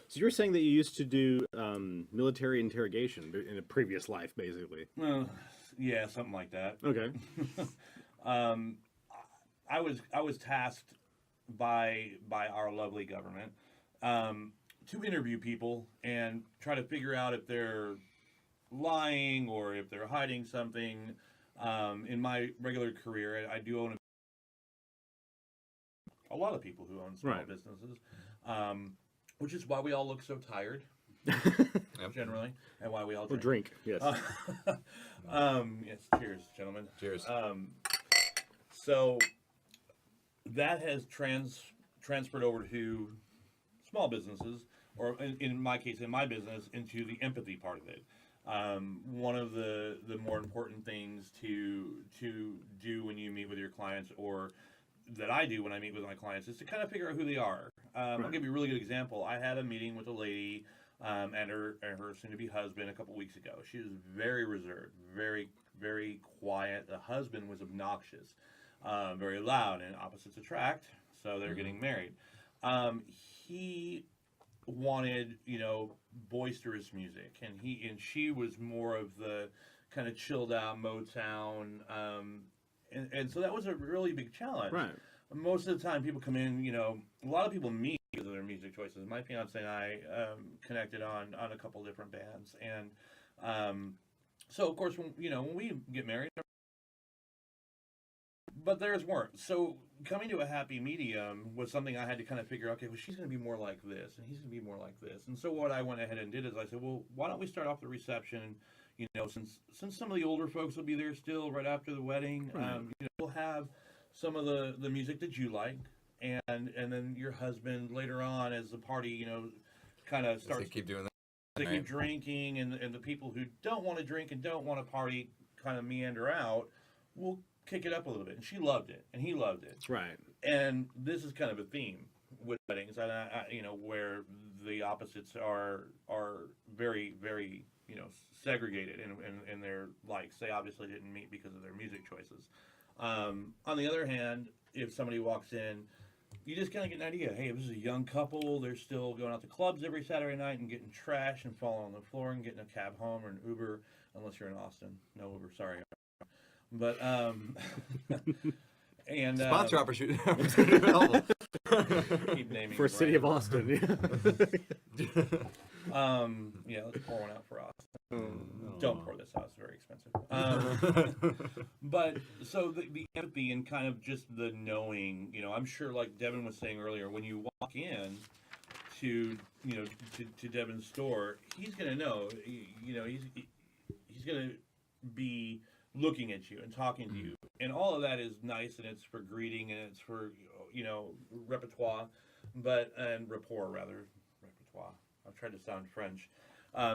So you're saying that you used to do military interrogation in a previous life, basically. Well, yeah, something like that. Okay. um, I was tasked by our lovely government to interview people and try to figure out if they're lying or if they're hiding something. In my regular career, I do own a lot of people who own small businesses, which is why we all look so tired, generally, and why we all drink. Yes. Yes, cheers, gentlemen. Cheers. So that has transferred over to small businesses, or in my case, in my business, into the empathy part of it. One of the more important things to do when you meet with your clients, or that I do when I meet with my clients, is to kind of figure out who they are. I'll give you a really good example. I had a meeting with a lady and her soon-to-be husband a couple weeks ago. She was very reserved, very, very quiet. The husband was obnoxious, very loud, and opposites attract, so they're getting married. He wanted, boisterous music, and she was more of the kind of chilled out Motown, and so that was a really big challenge. Right. Most of the time, people come in, a lot of people meet because of their music choices. My fiance and I connected on a couple different bands, and so of course, when we get married. But theirs weren't. So coming to a happy medium was something I had to kind of figure out, okay, well, she's going to be more like this, and he's going to be more like this. And so what I went ahead and did is I said, well, why don't we start off the reception, since some of the older folks will be there still right after the wedding, we'll have some of the music that you like, and then your husband later on as the party, kind of starts. They keep doing that. They keep drinking, and the people who don't want to drink and don't want to party kind of meander out. We'll kick it up a little bit, and she loved it, and he loved it. Right. And this is kind of a theme with weddings, where the opposites are very, very, segregated in their likes. They obviously didn't meet because of their music choices. On the other hand, if somebody walks in, you just kind of get an idea. Hey, this is a young couple. They're still going out to clubs every Saturday night and getting trashed and falling on the floor and getting a cab home or an Uber, unless you're in Austin. No Uber, sorry. But and sponsor opportunity available. Keep naming for City of Austin. Yeah, let's pour one out for Austin. Don't pour this out; it's very expensive. But so the empathy and kind of just the knowing, I'm sure, like Devin was saying earlier, when you walk in to Devin's store, he's gonna know, he's gonna be looking at you and talking to you, and all of that is nice, and it's for greeting, and it's for repertoire, and rapport rather. Repertoire. I've tried to sound French.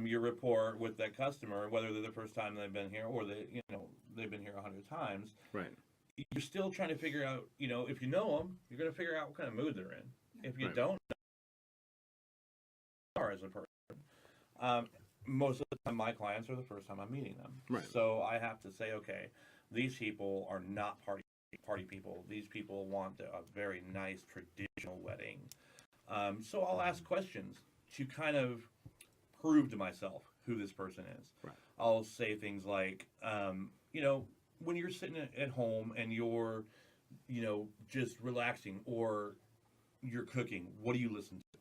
Your rapport with that customer, whether they're the first time they've been here or they've been here 100 times. Right. You're still trying to figure out, if you know them, you're going to figure out what kind of mood they're in. If you don't know as a person. Most of the time, my clients are the first time I'm meeting them. Right. So I have to say, okay, these people are not party people. These people want a very nice traditional wedding. So I'll ask questions to kind of prove to myself who this person is. Right. I'll say things like, when you're sitting at home and you're, just relaxing, or you're cooking, what do you listen to?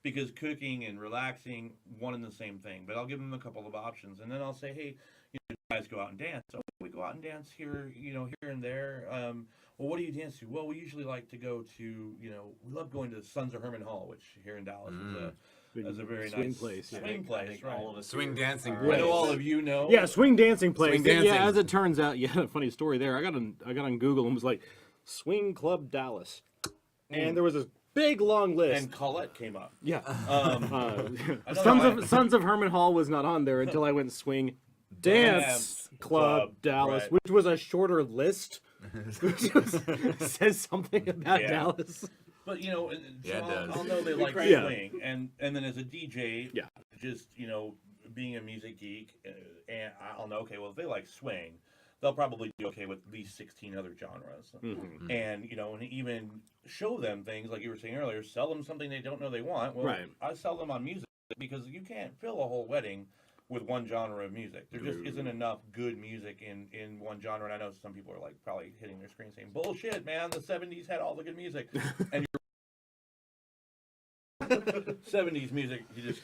Because cooking and relaxing, one and the same thing. But I'll give them a couple of options, and then I'll say, hey, you guys go out and dance. Oh, we go out and dance here, here and there. Well, what do you dance to? Well, we usually like to go to, we love going to Sons of Herman Hall, which here in Dallas is a very swing nice place. Swing place, I think right? all of us Swing dancing. I know all of you know. Yeah, swing dancing place. Swing dancing. Yeah, as it turns out, funny story there. I got on Google and was like, Swing Club Dallas, and there was this big long list. And Colette came up. Yeah. Sons Sons of Herman Hall was not on there until I went Swing Dance Club Dallas, right. which was a shorter list. Says something about Dallas. But Yeah, it does. I'll know they like Yeah. swing, and then as a DJ, Yeah. just being a music geek, and I'll know, okay, well, if they like swing, they'll probably be okay with these 16 other genres. Mm-hmm. And, and even show them things like you were saying earlier, sell them something they don't know they want. Well, Right. I sell them on music because you can't fill a whole wedding with one genre of music. There just isn't enough good music in one genre. And I know some people are like probably hitting their screen saying, bullshit, man, the 70s had all the good music. And 70s music, you just,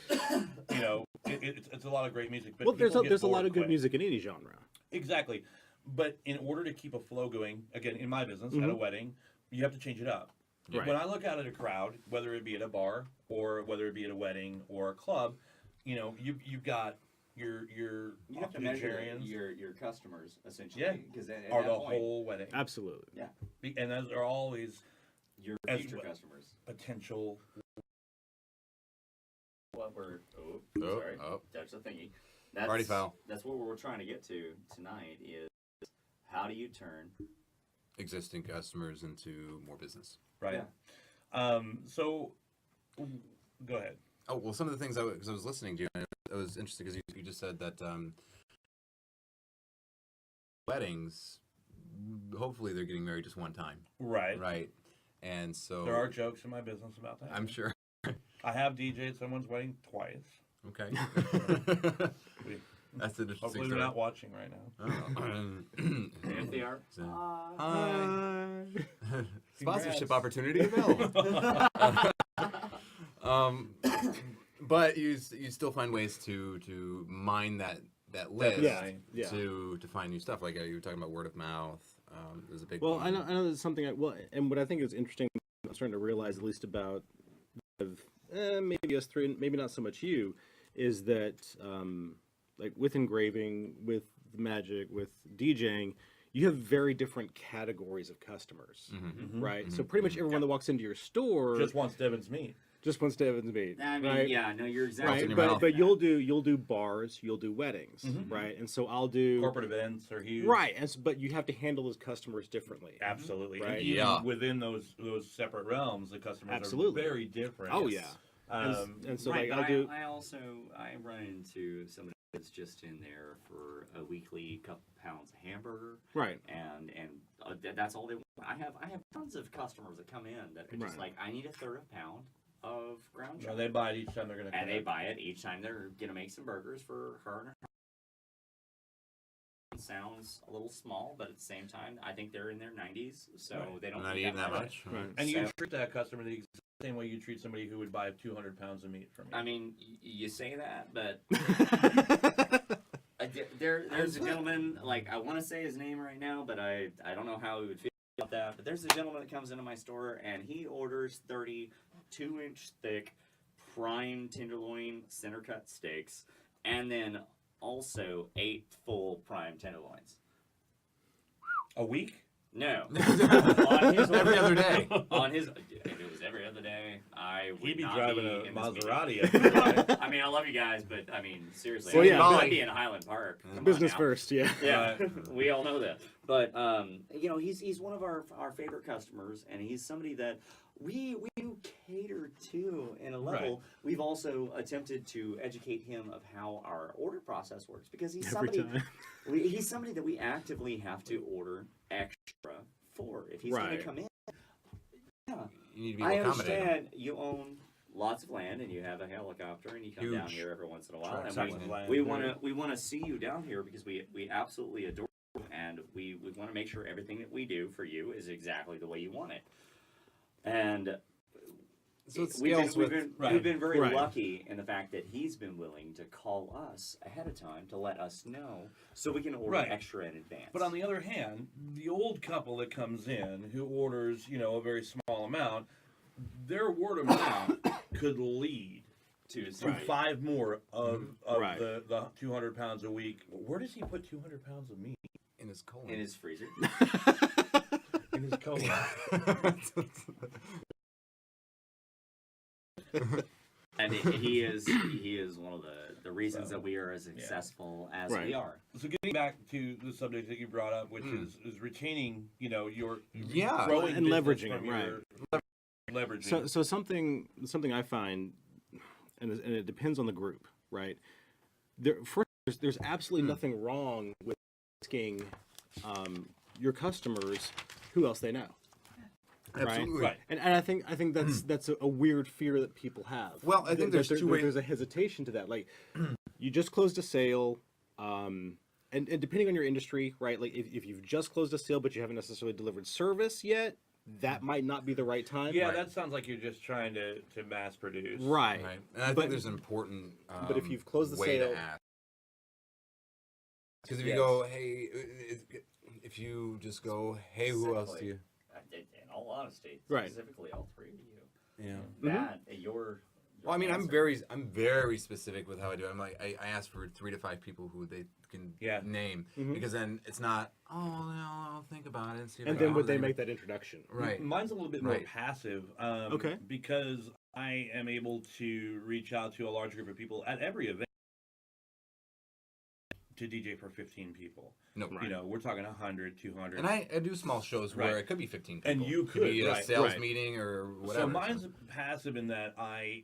it's a lot of great music. But Well, there's people get a lot bored of good quick. music in any genre. Exactly. But in order to keep a flow going, again, in my business, at a wedding, you have to change it up. Right. When I look out at a crowd, whether it be at a bar or whether it be at a wedding or a club, you've got your You have to measure octogenarians your customers essentially. Yeah. Because at are that the point, whole wedding. Absolutely. yeah, And those are always your As future well. customers. potential. What we're Oh, sorry, oh. touch the thingy. Party foul. That's what we're trying to get to tonight. Is how do you turn? Existing customers into more business. Right. Yeah. So, go ahead. Oh, well, some of the things because I was listening to you, and it was interesting because you just said that weddings, hopefully they're getting married just one time. Right. Right. And so There are jokes in my business about that. I'm sure. I have DJ'd someone's wedding twice. Okay. We, That's an interesting hopefully story. they're not watching right now. And if they are, So- Hi. Sponsorship Congrats. opportunity available. But you still find ways to mine that list Yeah. to find new stuff. Like you were talking about word of mouth. There's a big Well, one. I know there's something. And what I think is interesting, I'm starting to realize, at least about maybe us three, maybe not so much you, is that like with engraving, with magic, with DJing, you have very different categories of customers, right? So pretty much everyone that walks into your store Just wants Devin's meat. just wants to Evans meet, I mean, right? yeah, no, you're exactly in Right, your but mouth. but you'll do bars, you'll do weddings, right? And so I'll do Corporate events are huge. right, but you have to handle those customers differently. Absolutely. Right. And even Yeah. within those separate realms, the customers Absolutely. are very different. Oh yeah, and so right, like but I'll do I run into somebody that's just in there for a weekly couple pounds of hamburger, right, and that's all they want. I have tons of customers that come in that are just Right. like, I need a third of a pound of ground No, chuck. they buy it each time they're going to And they buy it each time they're gonna make some burgers for her and her. It sounds a little small, but at the same time, I think they're in their 90s, so Right. they don't Not need eating that much. much. right. And you So- treat that customer the exact same way you treat somebody who would buy 200 pounds of meat from you. I mean, you say that, but there's a gentleman, like, I want to say his name right now, but I don't know how he would feel about that. But there's a gentleman that comes into my store and he orders 30 2-inch thick prime tenderloin center cut steaks, and then also 8 full prime tenderloins. A week? No, on his Every other day. On his, if it was every other day, I would He'd be not driving be a in this meeting. Maserati. Every day. I mean, I love you guys, but I mean, seriously, Well, yeah, I'd but- be in Highland Park. Come on Business now. first, yeah. Yeah, Right. we all know that. But he's one of our favorite customers, and he's somebody that we do cater to in a level. Right. We've also attempted to educate him of how our order process works, because he's Every somebody time. he's somebody that we actively have to order extra for if he's going Right. to come in. Yeah. You need to be I accommodating. understand you own lots of land and you have a helicopter and you come down Huge. here every once in a while, Trucks and of land, we yeah. want to see you down here because we absolutely adore you, and we want to make sure everything that we do for you is exactly the way you want it. And So it we've scales with been very Right. lucky in the fact that he's been willing to call us ahead of time to let us know so we can order Right. extra in advance. But on the other hand, the old couple that comes in who orders, a very small amount, their word of mouth could lead to to 5 more of Right. the 200 pounds a week. Where does he put 200 pounds of meat? in his colon. in his freezer. In his colon. And he is one of the reasons that we are as successful as Right. we are. So getting back to the subject that you brought up, which is retaining, your Yeah. growing And business leveraging from it, your- leveraging. So something I find, and it depends on the group, right? There's absolutely nothing wrong with asking your customers who else they know. Absolutely. Right. And I think that's a weird fear that people have. Well, I think there's two ways. There's a hesitation to that. Like, you just closed a sale, and depending on your industry, right? Like, if you've just closed a sale but you haven't necessarily delivered service yet, that might not be the right time. Yeah, Right. that sounds like you're just trying to mass produce. Right. Right. And I But- think there's an important but if you've closed the way sale- to ask. Because if Yes. you go, hey, if you just go, hey, who else do you? In all honesty, Right. specifically all three of you. Yeah. That your Well, I mean, I'm answer. very specific with how I do it. I'm like, I ask for 3 to 5 people who they can Yeah. name, because then it's not, oh, no, I'll think about it and see. If And I then can would they name make it." that introduction? Right. Mine's a little bit more Right. passive. Okay. Because I am able to reach out to a large group of people at every event to DJ for 15 people. No, Right. You know, we're talking 100, 200. And I do small shows where Right. it could be 15 people. And you It could be could, a right, sales right. meeting or whatever. So mine's passive in that I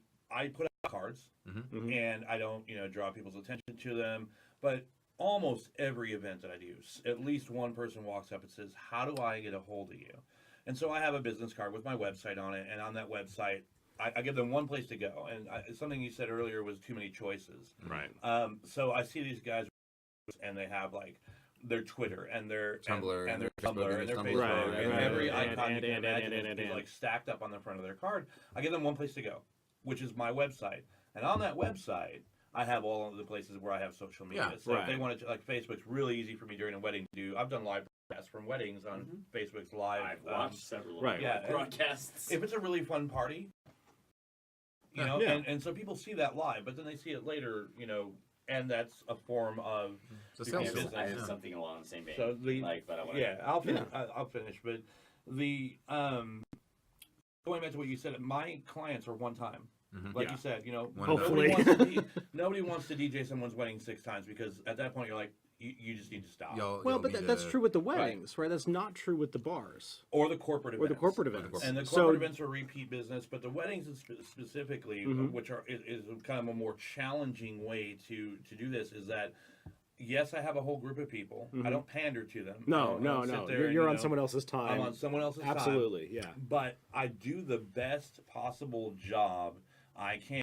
put out cards Mhm. and I don't, draw people's attention to them. But almost every event that I do, at least one person walks up and says, "How do I get a hold of you?" And so I have a business card with my website on it, and on that website, I give them one place to go. And something you said earlier was too many choices. Right. So I see these guys, and they have like their Twitter and their Tumblr and their Facebook Tumblr and and their their Facebook Tumblr. Right, and right, every right. icon you can And- imagine and- is like stacked up on the front of their card. I give them one place to go, which is my website, and on that website I have all of the places where I have social media. Yeah, So if they right. want to, like, Facebook's really easy for me during a wedding to do. I've done live broadcasts from weddings on Facebook's live. I've watched several right. of Yeah, your and broadcasts. if it's a really fun party, Yeah. Yeah. and so people see that live, but then they see it later, and that's a form of It's a you sales can't business. I have yeah. something along the same vein. So the but I want yeah, I'll finish. But the going back to what you said, my clients are one time. Like Yeah. you said, One Hopefully. nobody wants to DJ someone's wedding 6 times because at that point you're like, you just need to stop. Well, but that's true with the weddings, right? That's not true with the bars Or the corporate events. or the corporate events. And the So- corporate events are repeat business, but the weddings specifically, Mhm. which is kind of a more challenging way to do this, is that yes, I have a whole group of people. I don't pander to them. I No, don't sit there and, You're on someone else's time. I'm on someone else's time. Absolutely, yeah. But I do the best possible job I can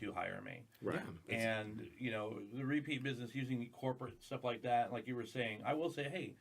to hire me. Right. And the repeat business using corporate stuff like that, like you were saying, I will say, hey,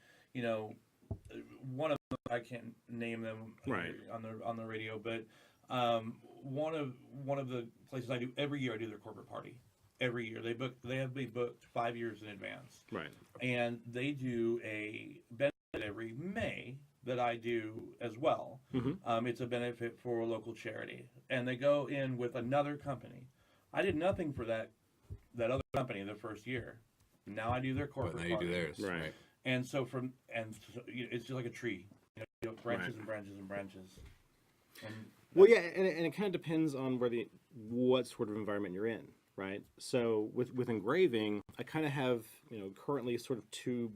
one of them, I can't name them Right. on the radio, but one of the places I do every year, I do their corporate party. Every year they have me booked 5 years in advance, Right. and they do a benefit every May that I do as well. Mhm. It's a benefit for a local charity, and they go in with another company. I did nothing for that other company the first year. Now I do their corporate But now you do party. theirs. Right. And so it's just like a tree, branches Right. and branches and branches. And Well, yeah, and it kind of depends on what sort of environment you're in, right? So with engraving, I kind of have currently sort of two,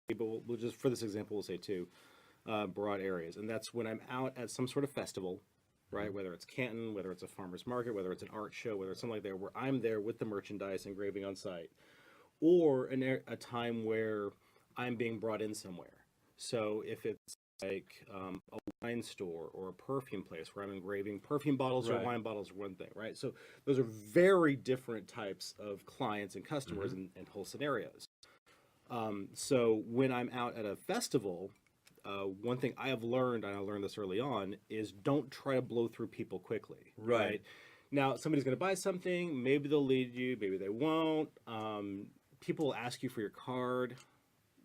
but we'll just for this example we'll say two broad areas, and that's when I'm out at some sort of festival, right? Whether it's Canton, whether it's a farmer's market, whether it's an art show, whether it's something like that, where I'm there with the merchandise engraving on site, or a time where I'm being brought in somewhere. So if it's like a wine store or a perfume place where I'm engraving perfume bottles or Right. wine bottles or one thing, right? So those are very different types of clients and customers and whole scenarios. So when I'm out at a festival, one thing I have learned, and I learned this early on, is don't try to blow through people quickly. Right. Now, somebody's going to buy something. Maybe they'll lead you. Maybe they won't. People will ask you for your card.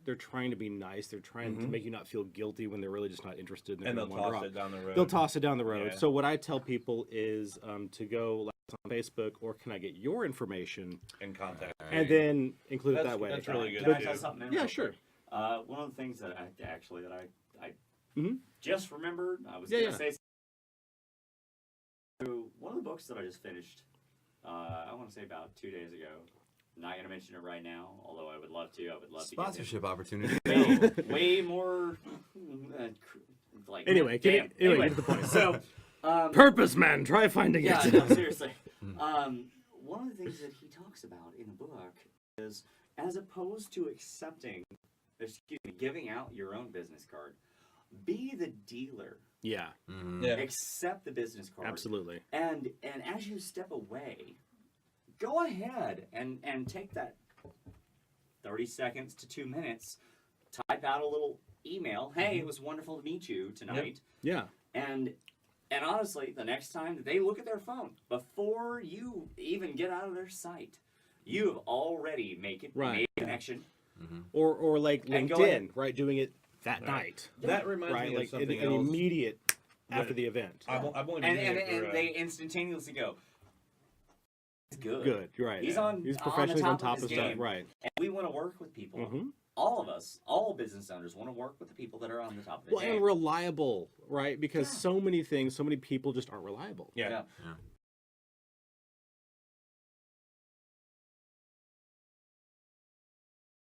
They're trying to be nice. They're trying to make you not feel guilty when they're really just not interested. and they'll toss it down the road. They'll toss it down the road. Yeah. So what I tell people is to go like on Facebook, or can I get your information, in contact. and then include it That's- that way. that's really good. Can I too. tell something in Yeah, real sure. quick? One of the things that I Mhm. just remembered, I was Yeah, going yeah. to say. So one of the books that I just finished, I want to say about 2 days ago. I'm not going to mention it right now, although I would love to. I would love Sponsorship opportunity. to get way more. Like Anyway, damn. get to the point. So. Purpose, man. Try finding Yeah, it. no, seriously. One of the things that he talks about in the book is, as opposed to giving out your own business card, be the dealer. Yeah, Yeah. Accept the business card. absolutely. And as you step away, go ahead and take that 30 seconds to 2 minutes, type out a little email. Hey, it was wonderful to meet you tonight. Yeah, And honestly, the next time that they look at their phone, before you even get out of their sight, you have already made a connection. or like And go LinkedIn, ahead. right? Doing it that night, That reminds right? me of Like something an else. immediate after the event. I've only been And, doing it for, and they instantaneously go, it's good. Good, you're right. He's He's professionally on on top top of of his stuff, game. right? And we want to work with people. Mhm. All of us, all business owners, want to work with the people that are on the top of the Well, game. and reliable, right? Because so many things, so many people just aren't reliable. yeah. Yeah. Yeah.